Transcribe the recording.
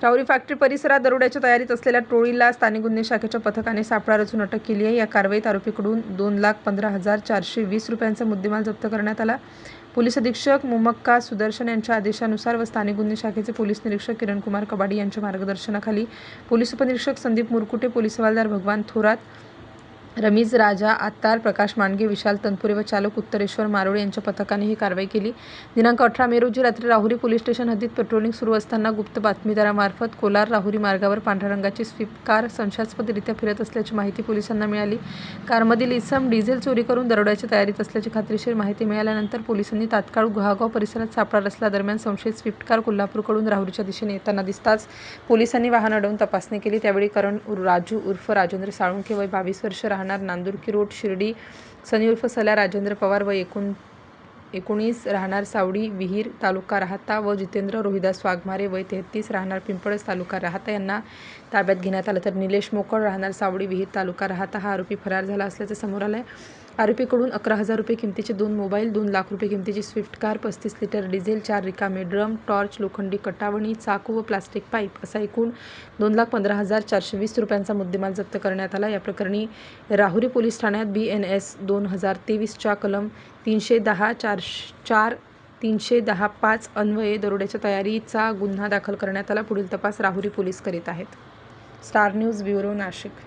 Rahuri factory परिसरात दरोड्याच्या तयारीत असलेल्या टोळीला स्थानिक गुन्हे शाखेच्या पथकाने सापळा रचून अटक केली आहे। या कारवाईत आरोपीकडून 2,15,420 रुपयांचा मुद्देमाल जप्त करण्यात आला। पोलीस अधीक्षक मुमक्का सुदर्शन यांच्या आदेशानुसार व स्थानिक गुन्हे शाखेचे पोलीस निरीक्षक किरणकुमार कबाडी यांच्या मार्गदर्शनाखाली पोलीस उपनिरीक्षक संदीप मुरकुटे, पोलीस हवालदार भगवान थोरात, रमीज राजा आत्तार, प्रकाश मांडगे, विशाल तनपुरे व चालक उत्तरेश्वर मारोळे यांच्या पथकाने ही कारवाई केली। दिनांक 18 मे रोजी रात्री राहुरी पोलीस स्टेशन हद्दीत पेट्रोलिंग सुरू असताना गुप्त बातमीदारामार्फत कोलार राहुरी मार्गावर पांढऱ्या रंगाची स्विफ्ट कार संशयास्पदरित्या फिरत असल्याची माहिती पोलिसांना मिळाली। कारमधील इसम डिझेल चोरी करून दरोड्याच्या तयारीत असल्याची खात्रीशीर माहिती मिळाल्यानंतर पोलिसांनी तात्काळ गुहागाव परिसरात सापळा रचला। दरम्यान संशयित स्विफ्ट कार कोल्हापूरकडून राहुरीच्या दिशेने येताना दिसताच पोलिसांनी वाहन अडवून तपासणी केली। त्यावेळी करण राजू उर्फ राजेंद्र साळुंखे वय 22 वर्ष, राहणार नांदुरकी रोड, शिर्डी, सनी उर्फ सल्या राजेंद्र पवार वय 19, राहणार सावडी विहीर, तालुका राहाता व जितेंद्र रोहिदास वाघमारे वय 33, राहणार पिंपळस, तालुका राहाता यांना ताब्यात घेण्यात आलं। तर निलेश मोकळ, राहणार सावडी विहीर, तालुका राहाता हा आरोपी फरार झाला असल्याचे समोर आले। आरोपीकडून 11,000 रुपये किमतीचे 2 मोबाईल, 2 लाख रुपये किमतीची स्विफ्ट कार, 35 लिटर डिझेल, 4 रिकामे ड्रम, टॉर्च, लोखंडी कटावणी, चाकू व प्लास्टिक पाईप असा एकूण 2,15,420 रुपयांचा मुद्देमाल जप्त करण्यात आला। या प्रकरणी राहुरी पोलीस ठाण्यात BNS 2023च्या कलम 310(4) 310(5) अन्वये दरोड्याच्या तयारीचा गुन्हा दाखल करण्यात आला। पुढील तपास राहुरी पोलीस करीत आहेत। Star news bureau, Nashik.